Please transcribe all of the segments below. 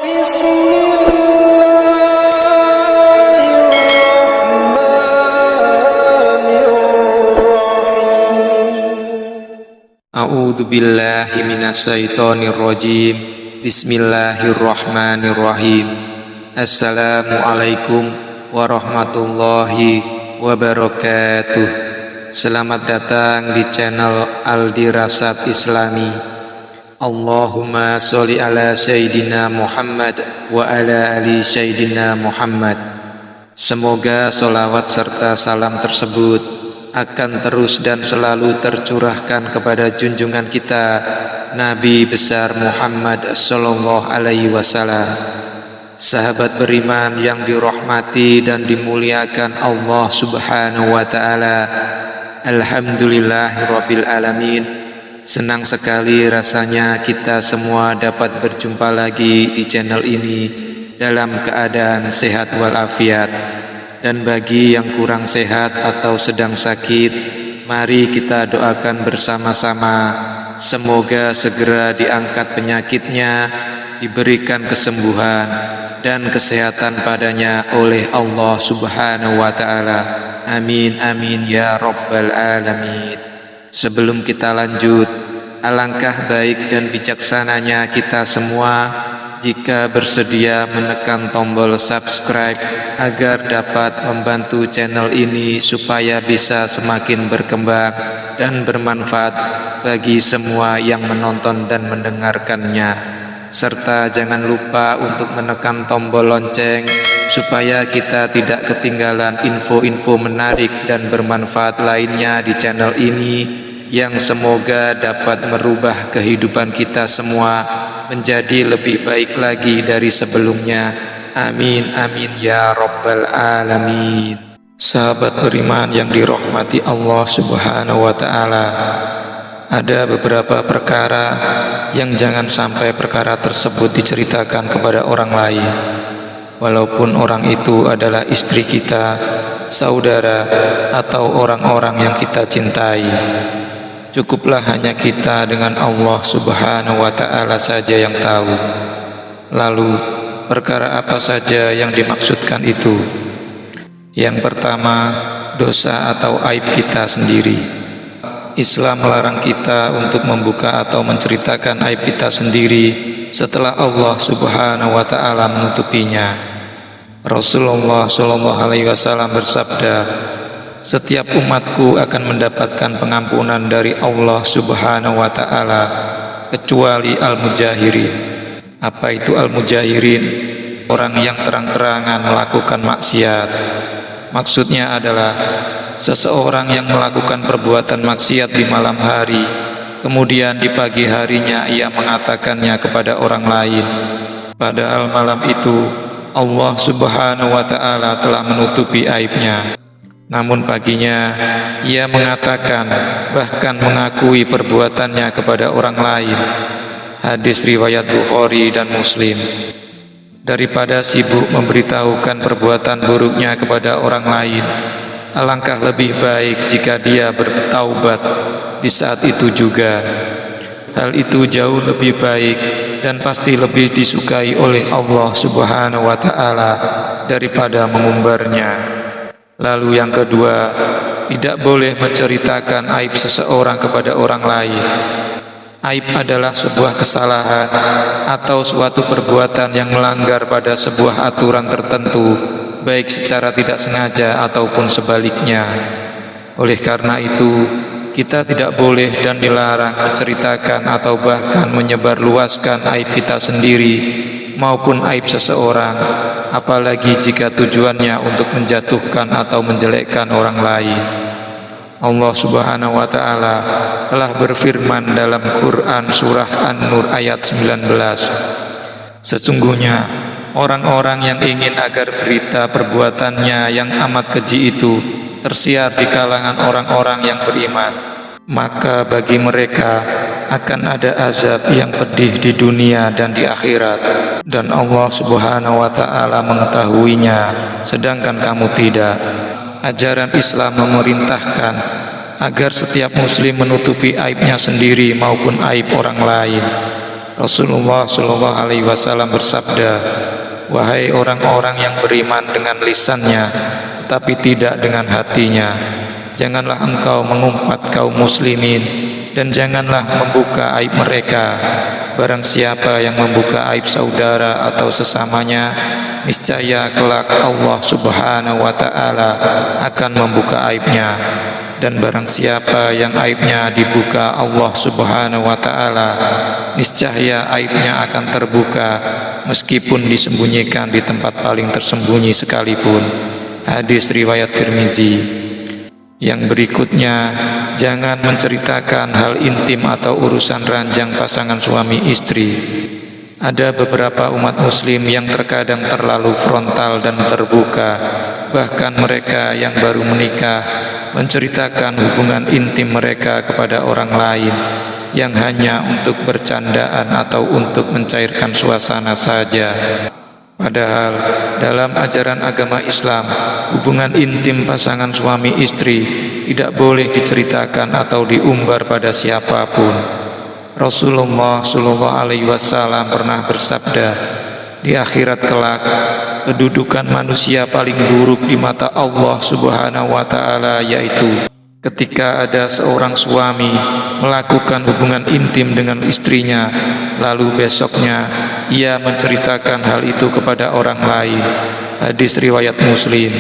A'udzu billahi minasyaitonir rajim. Bismillahirrahmanirrahim. Assalamualaikum warahmatullahi wabarakatuh. Selamat datang di channel Al-Dirasat Islami. Allahumma sholli ala Sayyidina Muhammad wa ala ali Sayyidina Muhammad. Semoga sholawat serta salam tersebut akan terus dan selalu tercurahkan kepada junjungan kita Nabi besar Muhammad sallallahu alaihi wasallam, sahabat beriman yang dirahmati dan dimuliakan Allah subhanahu wa ta'ala. Alhamdulillahirabbil alamin. Senang sekali rasanya kita semua dapat berjumpa lagi di channel ini dalam keadaan sehat walafiat. Dan bagi yang kurang sehat atau sedang sakit, mari kita doakan bersama-sama, semoga segera diangkat penyakitnya, diberikan kesembuhan dan kesehatan padanya oleh Allah subhanahu wa ta'ala. Amin amin ya rabbal alamin. Sebelum kita lanjut, alangkah baik dan bijaksananya kita semua jika bersedia menekan tombol subscribe agar dapat membantu channel ini supaya bisa semakin berkembang dan bermanfaat bagi semua yang menonton dan mendengarkannya. Serta jangan lupa untuk menekan tombol lonceng supaya kita tidak ketinggalan info-info menarik dan bermanfaat lainnya di channel ini yang semoga dapat merubah kehidupan kita semua menjadi lebih baik lagi dari sebelumnya. Amin amin ya rabbal alamin. Sahabat beriman yang dirahmati Allah subhanahu wa ta'ala, ada beberapa perkara yang jangan sampai perkara tersebut diceritakan kepada orang lain, walaupun orang itu adalah istri kita, saudara, atau orang-orang yang kita cintai. Cukuplah hanya kita dengan Allah subhanahu wa ta'ala saja yang tahu. Lalu perkara apa saja yang dimaksudkan itu? Yang pertama, dosa atau aib kita sendiri. Islam melarang kita untuk membuka atau menceritakan aib kita sendiri setelah Allah subhanahu wa ta'ala menutupinya. Rasulullah sallallahu alaihi wasallam bersabda, setiap umatku akan mendapatkan pengampunan dari Allah subhanahu wa ta'ala kecuali al-mujahirin. Apa itu al-mujahirin? Orang yang terang-terangan melakukan maksiat. Maksudnya adalah seseorang yang melakukan perbuatan maksiat di malam hari, kemudian di pagi harinya ia mengatakannya kepada orang lain, padahal malam itu Allah subhanahu wa ta'ala telah menutupi aibnya. Namun paginya ia mengatakan, bahkan mengakui perbuatannya kepada orang lain. Hadis riwayat Bukhari dan Muslim. Daripada sibuk memberitahukan perbuatan buruknya kepada orang lain, alangkah lebih baik jika dia bertaubat di saat itu juga. Hal itu jauh lebih baik dan pasti lebih disukai oleh Allah subhanahu wa ta'ala daripada mengumbarnya. Lalu yang kedua, tidak boleh menceritakan aib seseorang kepada orang lain. Aib adalah sebuah kesalahan atau suatu perbuatan yang melanggar pada sebuah aturan tertentu, baik secara tidak sengaja ataupun sebaliknya. Oleh karena itu, kita tidak boleh dan dilarang menceritakan atau bahkan menyebarluaskan aib kita sendiri maupun aib seseorang, apalagi jika tujuannya untuk menjatuhkan atau menjelekkan orang lain. Allah subhanahu wa ta'ala telah berfirman dalam Quran surah An-Nur ayat 19, sesungguhnya orang-orang yang ingin agar berita perbuatannya yang amat keji itu tersiar di kalangan orang-orang yang beriman, maka bagi mereka akan ada azab yang pedih di dunia dan di akhirat, dan Allah subhanahu wa ta'ala mengetahuinya sedangkan kamu tidak. Ajaran Islam memerintahkan agar setiap muslim menutupi aibnya sendiri maupun aib orang lain. Rasulullah Shallallahu Alaihi Wasallam bersabda, "Wahai orang-orang yang beriman dengan lisannya, tetapi tidak dengan hatinya, janganlah engkau mengumpat kaum muslimin, dan janganlah membuka aib mereka. Barang siapa yang membuka aib saudara atau sesamanya, niscaya kelak Allah Subhanahu wa Ta'ala akan membuka aibnya. Dan barang siapa yang aibnya dibuka Allah Subhanahu wa Ta'ala, niscaya aibnya akan terbuka meskipun disembunyikan di tempat paling tersembunyi sekalipun." Hadis riwayat Tirmizi. Yang berikutnya, jangan menceritakan hal intim atau urusan ranjang pasangan suami istri. Ada beberapa umat muslim yang terkadang terlalu frontal dan terbuka, bahkan mereka yang baru menikah menceritakan hubungan intim mereka kepada orang lain yang hanya untuk bercandaan atau untuk mencairkan suasana saja. Padahal dalam ajaran agama Islam, hubungan intim pasangan suami istri tidak boleh diceritakan atau diumbar pada siapapun. Rasulullah Shallallahu Alaihi Wasallam pernah bersabda, "Di akhirat kelak, kedudukan manusia paling buruk di mata Allah Subhanahu wa Ta'ala yaitu ketika ada seorang suami melakukan hubungan intim dengan istrinya, lalu besoknya ia menceritakan hal itu kepada orang lain." Hadis riwayat Muslim.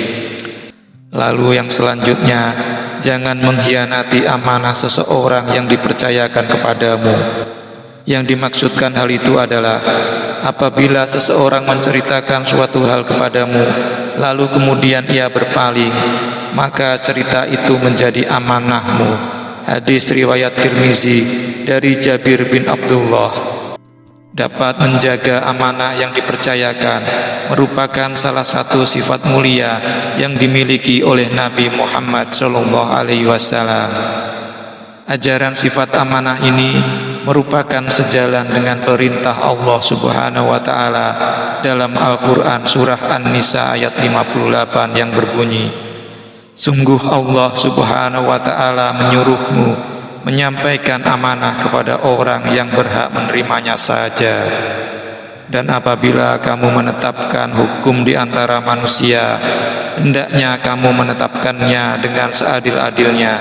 Lalu yang selanjutnya, jangan mengkhianati amanah seseorang yang dipercayakan kepadamu. Yang dimaksudkan hal itu adalah apabila seseorang menceritakan suatu hal kepadamu, lalu kemudian ia berpaling, maka cerita itu menjadi amanahmu. Hadis riwayat Tirmizi dari Jabir bin Abdullah. Dapat menjaga amanah yang dipercayakan merupakan salah satu sifat mulia yang dimiliki oleh Nabi Muhammad Shallallahu Alaihi Wasallam. Ajaran sifat amanah ini merupakan sejalan dengan perintah Allah Subhanahu wa Ta'ala dalam Al-Quran surah An-Nisa ayat 58 yang berbunyi, "Sungguh Allah Subhanahu wa Ta'ala menyuruhmu menyampaikan amanah kepada orang yang berhak menerimanya saja. Dan apabila kamu menetapkan hukum di antara manusia, hendaknya kamu menetapkannya dengan seadil-adilnya,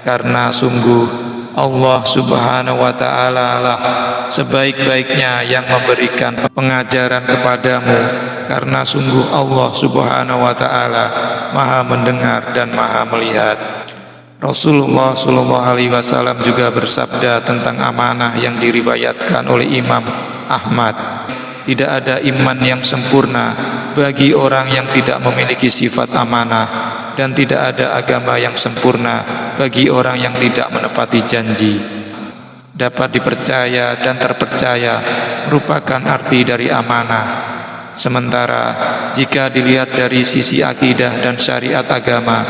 karena sungguh Allah Subhanahu wa Ta'ala lah sebaik-baiknya yang memberikan pengajaran kepadamu, karena sungguh Allah Subhanahu wa Ta'ala Maha mendengar dan Maha melihat." Rasulullah Shallallahu Alaihi Wasallam juga bersabda tentang amanah yang diriwayatkan oleh Imam Ahmad, "Tidak ada iman yang sempurna bagi orang yang tidak memiliki sifat amanah, dan tidak ada agama yang sempurna bagi orang yang tidak menepati janji." Dapat dipercaya dan terpercaya merupakan arti dari amanah. Sementara jika dilihat dari sisi akidah dan syariat agama,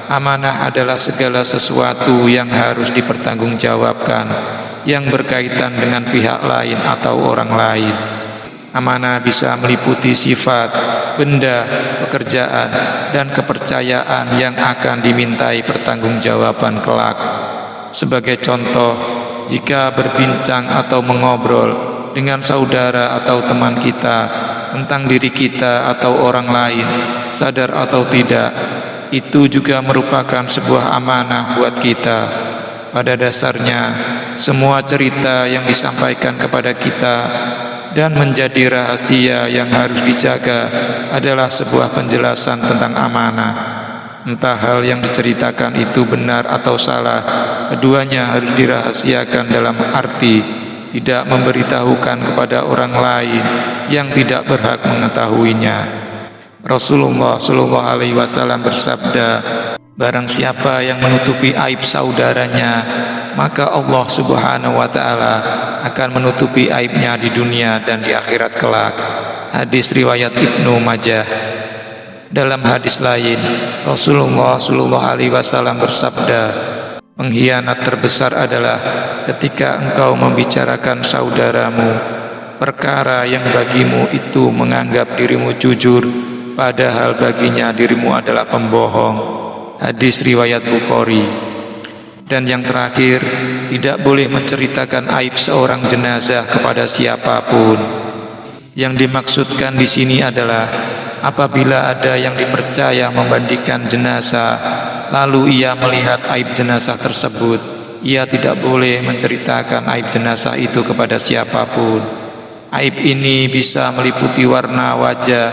amanah adalah segala sesuatu yang harus dipertanggungjawabkan yang berkaitan dengan pihak lain atau orang lain. Amanah bisa meliputi sifat, benda, pekerjaan, dan kepercayaan yang akan dimintai pertanggungjawaban kelak. Sebagai contoh, jika berbincang atau mengobrol dengan saudara atau teman kita tentang diri kita atau orang lain, sadar atau tidak, itu juga merupakan sebuah amanah buat kita. Pada dasarnya, semua cerita yang disampaikan kepada kita dan menjadi rahasia yang harus dijaga adalah sebuah penjelasan tentang amanah. Entah hal yang diceritakan itu benar atau salah, keduanya harus dirahasiakan dalam arti tidak memberitahukan kepada orang lain yang tidak berhak mengetahuinya. Rasulullah Shallallahu Alaihi Wasallam bersabda, "Barang siapa yang menutupi aib saudaranya, maka Allah Subhanahu wa Ta'ala akan menutupi aibnya di dunia dan di akhirat kelak." Hadis riwayat Ibnu Majah. Dalam hadis lain, Rasulullah Shallallahu Alaihi Wasallam bersabda, "Pengkhianat terbesar adalah ketika engkau membicarakan saudaramu perkara yang bagimu itu menganggap dirimu jujur, padahal baginya dirimu adalah pembohong." Hadis riwayat Bukhari. Dan yang terakhir, tidak boleh menceritakan aib seorang jenazah kepada siapapun. Yang dimaksudkan di sini adalah apabila ada yang dipercaya memandikan jenazah, lalu ia melihat aib jenazah tersebut, ia tidak boleh menceritakan aib jenazah itu kepada siapapun. Aib ini bisa meliputi warna wajah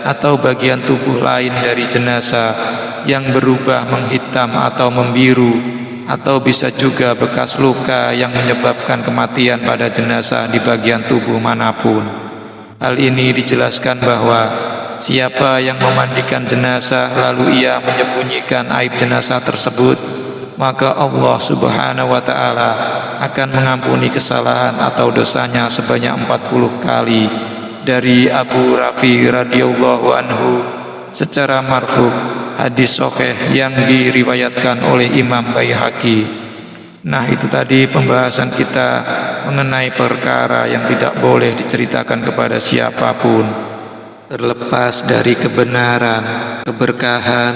atau bagian tubuh lain dari jenazah yang berubah menghitam atau membiru, atau bisa juga bekas luka yang menyebabkan kematian pada jenazah di bagian tubuh manapun. Hal ini dijelaskan bahwa siapa yang memandikan jenazah lalu ia menyembunyikan aib jenazah tersebut, maka Allah Subhanahu wa Ta'ala akan mengampuni kesalahan atau dosanya sebanyak 40 kali. Dari Abu Rafi radhiyallahu anhu secara marfu, hadis sahih yang diriwayatkan oleh Imam Baihaqi. Nah, itu tadi pembahasan kita mengenai perkara yang tidak boleh diceritakan kepada siapapun, terlepas dari kebenaran, keberkahan,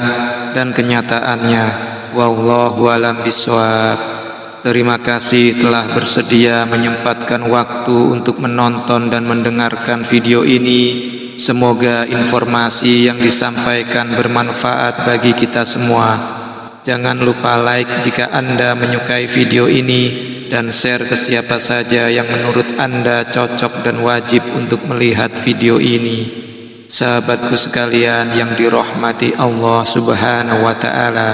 dan kenyataannya. Wallahu a'lam bishawab. Terima kasih telah bersedia menyempatkan waktu untuk menonton dan mendengarkan video ini. Semoga informasi yang disampaikan bermanfaat bagi kita semua. Jangan lupa like jika Anda menyukai video ini, dan share ke siapa saja yang menurut Anda cocok dan wajib untuk melihat video ini. Sahabatku sekalian yang dirahmati Allah Subhanahu wa Ta'ala,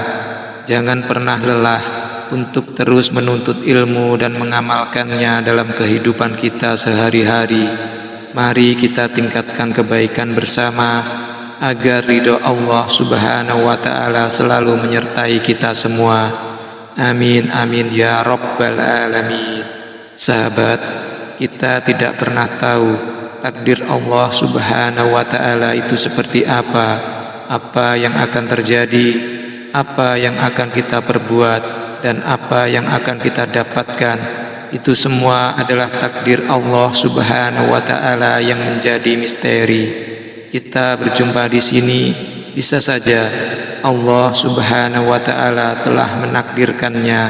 jangan pernah lelah untuk terus menuntut ilmu dan mengamalkannya dalam kehidupan kita sehari-hari. Mari kita tingkatkan kebaikan bersama agar ridho Allah Subhanahu wa Ta'ala selalu menyertai kita semua. Amin amin ya rabbal alamin. Sahabat, kita tidak pernah tahu takdir Allah Subhanahu wa Ta'ala itu seperti apa yang akan terjadi, apa yang akan kita perbuat, dan apa yang akan kita dapatkan. Itu semua adalah takdir Allah Subhanahu wa Ta'ala yang menjadi misteri. Kita berjumpa di sini, bisa saja Allah Subhanahu wa Ta'ala telah menakdirkannya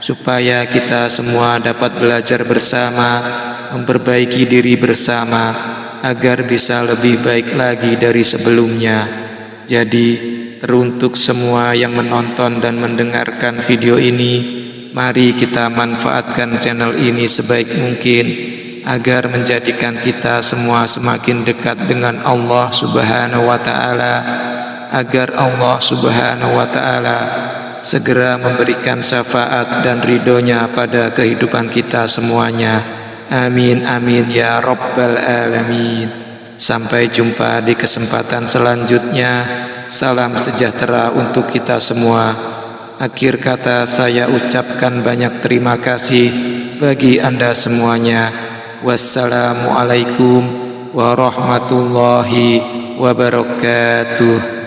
supaya kita semua dapat belajar bersama, memperbaiki diri bersama agar bisa lebih baik lagi dari sebelumnya. Jadi teruntuk semua yang menonton dan mendengarkan video ini, mari kita manfaatkan channel ini sebaik mungkin agar menjadikan kita semua semakin dekat dengan Allah Subhanahu wa Ta'ala, agar Allah Subhanahu wa Ta'ala segera memberikan syafaat dan ridhonya pada kehidupan kita semuanya. Amin amin ya rabbal alamin. Sampai jumpa di kesempatan selanjutnya. Salam sejahtera untuk kita semua. Akhir kata saya ucapkan banyak terima kasih bagi Anda semuanya. Wassalamualaikum warahmatullahi wabarakatuh.